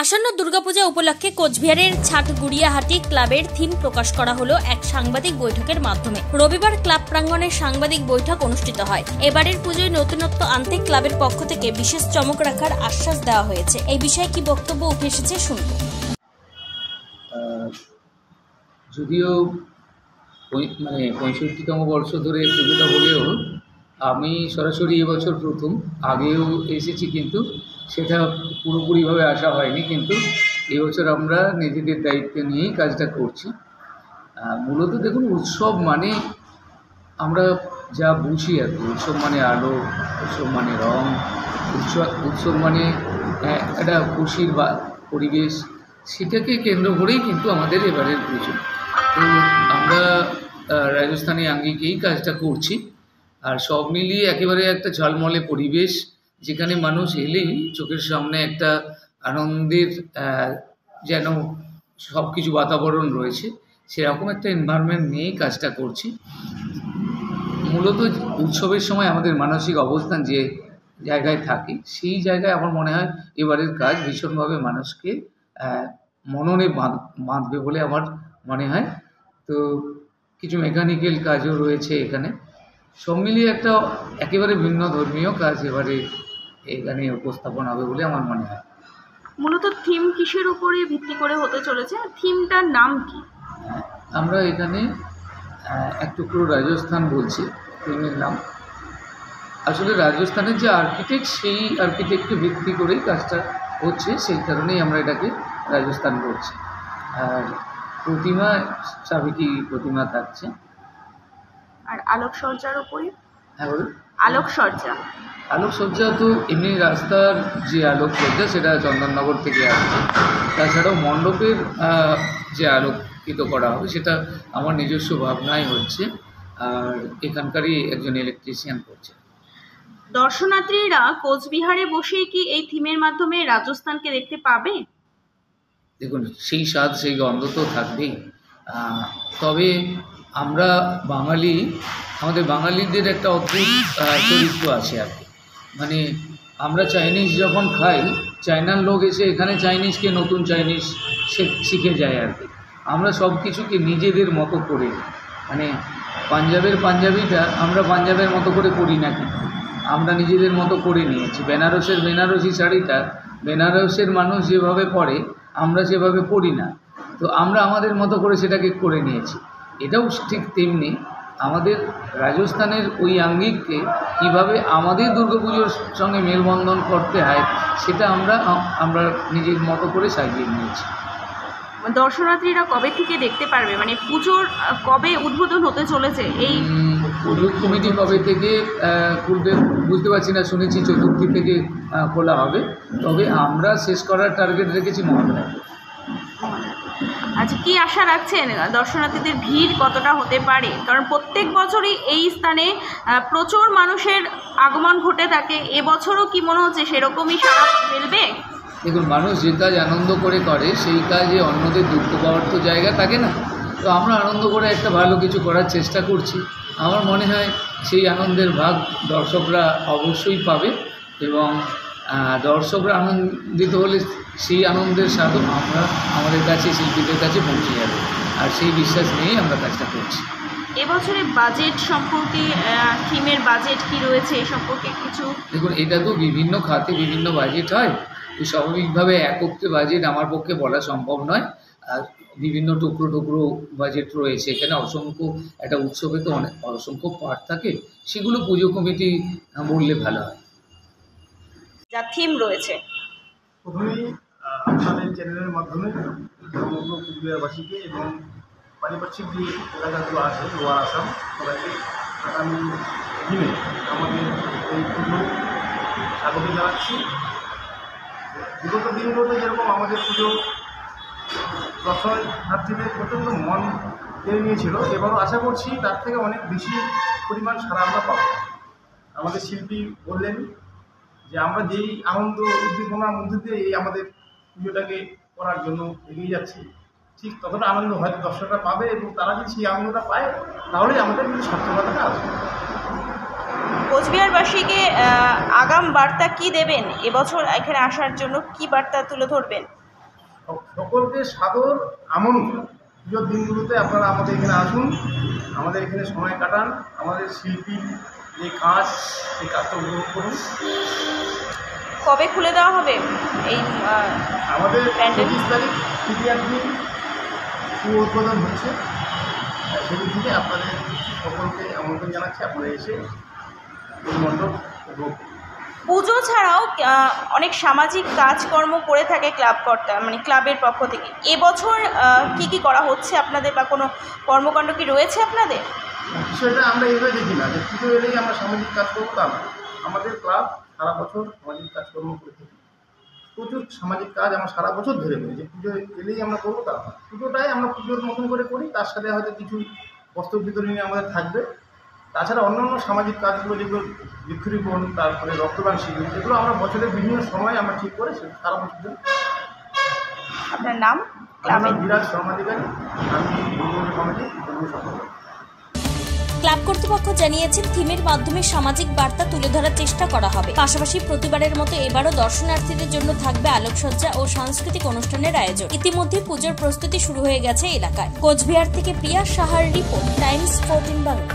আসন্ন দুর্গাপূজা উপলক্ষে কোচবিহারের ছাটগুড়িয়াহাটি ক্লাবের থিম প্রকাশ করা হলো এক সাংবাদিক বৈঠকের মাধ্যমে। রবিবার ক্লাব প্রাঙ্গণে সাংবাদিক বৈঠক অনুষ্ঠিত হয়। এবারের পুজোয় নতুনত্ব আনতে ক্লাবের পক্ষ থেকে বিশেষ চমক রাখার আশ্বাস দেওয়া হয়েছে। এই বিষয়ে কি বক্তব্য উঠে এসেছে শুনব। যদিও 65তম বর্ষ ধরে পুজোটা হলেও আমি সরাসরি এবছর প্রথম, আগেও এসেছি কিন্তু সেটা পুরোপুরিভাবে আসা হয়নি। কিন্তু এবছর আমরা নিজেদের দায়িত্ব নিয়েই কাজটা করছি। মূলত দেখুন, উৎসব মানে আমরা যা বুঝি আর কি, উৎসব মানে আলো, উৎসব মানে রং, উৎসব মানে একটা খুশির বা পরিবেশ, সেটাকে কেন্দ্র করেই কিন্তু আমাদের এবারের পুজো। তো আমরা রাজস্থানী আঙ্গিকেই কাজটা করছি। আর সব মিলিয়ে একেবারে একটা ঝলমলে পরিবেশ, যেখানে মানুষ এলেই চোখের সামনে একটা আনন্দের যেন সব কিছু বাতাবরণ রয়েছে, সেরকম একটা এনভায়রনমেন্ট নিয়েই কাজটা করছি। মূলত উৎসবের সময় আমাদের মানসিক অবস্থান যে জায়গায় থাকি, সেই জায়গায় আমার মনে হয় এবারের কাজ ভীষণভাবে মানুষকে মননে বাঁধবে বলে আমার মনে হয়। তো কিছু মেকানিক্যাল কাজও রয়েছে এখানে, সব মিলিয়ে একটা একেবারে ভিন্ন ধর্মীয় কাজ এখানে উপস্থাপন হবে বলে আমার মনে হয়। মূলত থিম কিসের উপরে ভিত্তি করে হতে চলেছে? থিমটার নাম কি? আমরা এখানে এক টুকরো রাজস্থান বলছি থিমের নাম। আসলে রাজস্থানের যে আর্কিটেক্ট, সেই আর্কিটেক্টকে ভিত্তি করেই কাজটা হচ্ছে, সেই কারণেই আমরা এটাকে রাজস্থান বলছি। আর প্রতিমা, সাবেকি প্রতিমা থাকছে। আর আলোকসজ্জার উপরে? হ্যাঁ বলুন। আলোকসজ্জা তো এমনি রাস্তার যে আলোকসজ্জা, সেটা চন্দননগর থেকে আসছে। তাছাড়াও মণ্ডপের যে আলোকিত করা হবে, সেটা আমার নিজস্ব ভাবনাই হচ্ছে, আর এখানকারই একজন ইলেকট্রিশিয়ান করছে। দর্শনার্থীরা কোচবিহারে বসেই কি এই থিমের মাধ্যমে রাজস্থানকে দেখতে পাবে? দেখুন, সেই স্বাদ, সেই গন্ধ তো থাকবেই। তবে আমরা বাঙালি, আমাদের বাঙালিদের একটা অদ্ভুত চরিত্র আছে আর কি। মানে আমরা চাইনিজ যখন খাই, চায়নার লোক এসে এখানে চাইনিজকে নতুন চাইনিজ শিখে যায় আর কি। আমরা সব কিছুকে নিজেদের মতো করে, মানে পাঞ্জাবের পাঞ্জাবিটা আমরা পাঞ্জাবের মতো করে পরি না, কিন্তু আমরা নিজেদের মতো করে নিয়েছি। বেনারসি শাড়িটা বেনারসের মানুষ যেভাবে পরে, আমরা সেভাবে পরি না। তো আমরা আমাদের মতো করে সেটাকে করে নিয়েছি। এটাও ঠিক তেমনি আমাদের রাজস্থানের ওই আঙ্গিককে কীভাবে আমাদের দুর্গাপুজোর সঙ্গে মেলবন্ধন করতে হয়, সেটা আমরা নিজের মতো করে সাজিয়ে নিয়েছি। দর্শনার্থীরা কবে থেকে দেখতে পারবে? মানে পুজোর কবে উদ্বোধন হতে চলেছে? এই পুজোর কমিটি কবে থেকে খুলবে বুঝতে পারছি না, শুনেছি চতুর্থী থেকে খোলা হবে। তবে আমরা শেষ করার টার্গেট রেখেছি মহালয়া। আচ্ছা, কি আশা রাখছেন? দর্শনার্থীদের ভিড় কতটা হতে পারে? কারণ প্রত্যেক বছরই এই স্থানে প্রচুর মানুষের আগমন ঘটে থাকে। এবছরও কি মনে হচ্ছে সেরকমই সাড়া ফেলবে? দেখুন, মানুষ যে কাজ আনন্দ করে করে, সেই কাজে অন্যদের দুঃখ পাওয়ার তো জায়গা থাকে না। তো আমরা আনন্দ করে একটা ভালো কিছু করার চেষ্টা করছি। আমার মনে হয় সেই আনন্দের ভাগ দর্শকরা অবশ্যই পাবে, এবং দর্শকরা আনন্দিত হলে সেই আনন্দের স্বাদও আমাদের কাছে, শিল্পীদের কাছে পৌঁছে যাবে। আর সেই বিশ্বাস নিয়েই আমরা কাজটা করছি। এবছরে বাজেট সম্পর্কে, থিমের বাজেট কি রয়েছে এ সম্পর্কে কিছু? দেখুন, এটা তো বিভিন্ন খাতে বিভিন্ন বাজেট হয়। তো স্বাভাবিকভাবে একত্রে বাজেট আমার পক্ষে বলা সম্ভব নয়। আর বিভিন্ন টুকরো বাজেট রয়েছে এখানে। একটা উৎসবে তো অসংখ্য পার্ট থাকে, সেগুলো পুজো কমিটি বললে ভালো হয়। যা থিম রয়েছে, প্রথমেই আপনাদের চ্যানেলের মাধ্যমে সমগ্র কুচবিহারবাসীকে এবং পারিপার্শ্বিক যে এলাকাগুলো আছে, লোয়ার আসাম, সবাইকে আগামী দিনে আমাদের এই পুজো স্বাগত জানাচ্ছি। বিগত দিনগুলোতে যেরকম আমাদের পুজো দর্শনার্থীদের প্রচণ্ড মন কেড়ে নিয়েছিল, এবারও আশা করছি তার থেকে অনেক বেশি পরিমাণ সাড়া আমরা পাবো। আমাদের শিল্পী বললেন যে আমরা যেই আনন্দ উদ্দীপনার মধ্যে দিয়ে এই আমাদের পুজোটাকে করার জন্য এগিয়ে যাচ্ছি, ঠিক ততটা আনন্দ হয়তো দর্শকরা পাবে, এবং তারা যদি সেই আনন্দটা পায় তাহলেই আমাদের কিন্তু সার্থকতাটা আসবে। কোচবিহারবাসীকে আগাম বার্তা কি দেবেন? এবছর এখানে আসার জন্য কি বার্তা তুলে ধরবেন? সকলকে সাদর আমন্ত্রণ। পুজোর দিনগুলোতে আপনারা আমাদের এখানে আসুন, আমাদের এখানে সময় কাটান, আমাদের শিল্পীর যে কাজ সেই কাজটা উপভোগ করুন। কবে খুলে দেওয়া হবে এই আমাদের প্যান্ডেল? 25 তারিখ তৃতীয়ার দিন উদ্বোধন হচ্ছে, সেদিন থেকে আপনাদের সকলকে আমন্ত্রণ জানাচ্ছি, আপনারা এসে এই মণ্ডপ উপভোগ করুন। পুজো ছাড়াও অনেক সামাজিক কাজকর্ম করে থাকে ক্লাবকর্তা, মানে ক্লাবের পক্ষ থেকে। এবছর কি কি করা হচ্ছে আপনাদের, বা কোনো কর্মকাণ্ড কি রয়েছে আপনাদের? বিষয়টা আমরা এইভাবে দেখি না যে পুজো এলেই আমরা সামাজিক কাজ করবো, তা না। আমাদের ক্লাব সারা বছর সামাজিক কাজকর্ম করে থাকি, প্রচুর সামাজিক কাজ আমরা সারা বছর ধরে করি। যে পুজো এলেই আমরা করবো তা না, পুজোটাই আমরা পুজোর মতন করে করি, তার সাথে হয়তো কিছু বস্ত্র বিতরণী আমাদের থাকবে। তাছাড়া অন্যান্য সামাজিক কাজগুলো যেগুলো বৃক্ষরোপণ, তারপরে রক্তদান শিবির, যেগুলো আমরা বছরের বিভিন্ন সময় আমরা ঠিক করে সারা বছর। আপনার নাম? আমার বিরাজ শর্মাধিকারী, আমি কমিটি সভাপতি। ক্লাব কর্তৃপক্ষ জানিয়েছেন থিমের মাধ্যমে সামাজিক বার্তা তুলে ধরার চেষ্টা করা হবে। পাশাপাশি প্রতিবারের মতো এবারও দর্শনার্থীদের জন্য থাকবে আলোকসজ্জা ও সাংস্কৃতিক অনুষ্ঠানের আয়োজন। ইতিমধ্যে পুজোর প্রস্তুতি শুরু হয়ে গেছে এলাকায়। কোচবিহার থেকে প্রিয়া সাহার রিপোর্ট, টাইমস 14 বাংলা।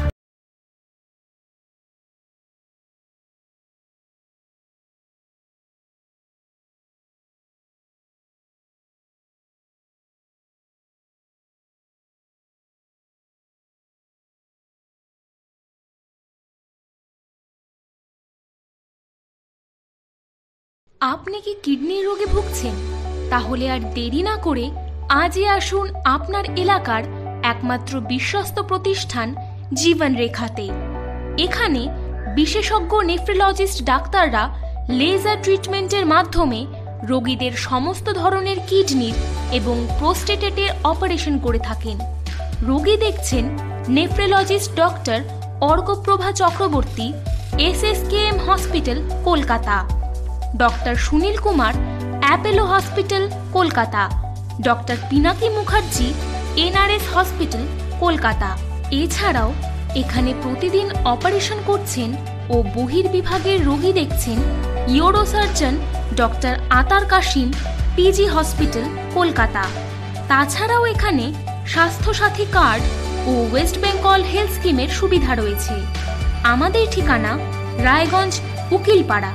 আপনি কি কিডনির রোগে ভুগছেন? তাহলে আর দেরি না করে আজই আসুন আপনার এলাকার একমাত্র বিশ্বস্ত প্রতিষ্ঠান জীবন রেখাতে। এখানে বিশেষজ্ঞ নেফ্রোলজিস্ট ডাক্তাররা লেজার ট্রিটমেন্টের মাধ্যমে রোগীদের সমস্ত ধরনের কিডনির এবং প্রোস্টেটের অপারেশন করে থাকেন। রোগী দেখছেন nephrologist doctor Arkaprabha Chakraborty, SSKM hospital, Kolkata. Doctor Sunil Kumar, Apollo hospital, Kolkata. Doctor Pinaki Mukherjee, NRS hospital, Kolkata. এছাড়াও এখানে প্রতিদিন অপারেশন করছেন ও বহির্বিভাগের রোগী দেখছেন ইউরোসার্জন ডক্টর আতার কাশিম, PG হসপিটাল, কলকাতা। তাছাড়াও এখানে স্বাস্থ্যসাথী কার্ড ও ওয়েস্ট বেঙ্গল হেলথ স্কিমের সুবিধা রয়েছে। আমাদের ঠিকানা রায়গঞ্জ, উকিলপাড়া।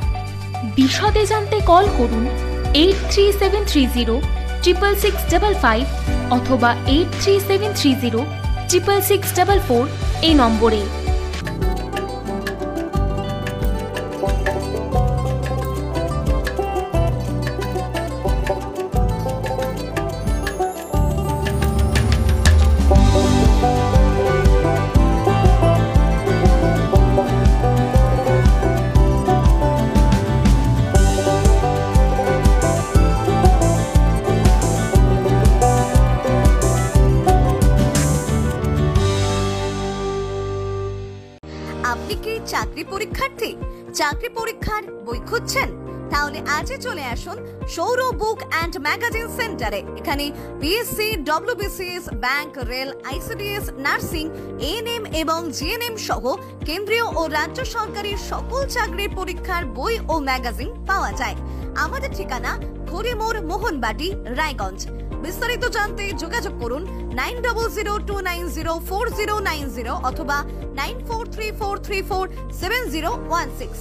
বিশদে জানতে কল করুন 8373066655 অথবা 8373066644 এই নম্বরে। আপনি কি চাকরি পরীক্ষার্থী? চাকরি পরীক্ষার বই খুঁজছেন? তাহলে আজই চলে আসুন সৌর বুক অ্যান্ড ম্যাগাজিন সেন্টারে। এখানে BSc, WBCS, bank, rail, ICDS, nursing, ANM এবং GNM সহ কেন্দ্রীয় ও রাজ্য সরকারি সকল চাকরির পরীক্ষার বই ও ম্যাগাজিন পাওয়া যায়। আমাদের ঠিকানা ঘড়িমোড়, মোহনবাটি, রায়গঞ্জ। বিস্তারিত জানতে যোগাযোগ করুন 9002904090 অথবা 9434347016।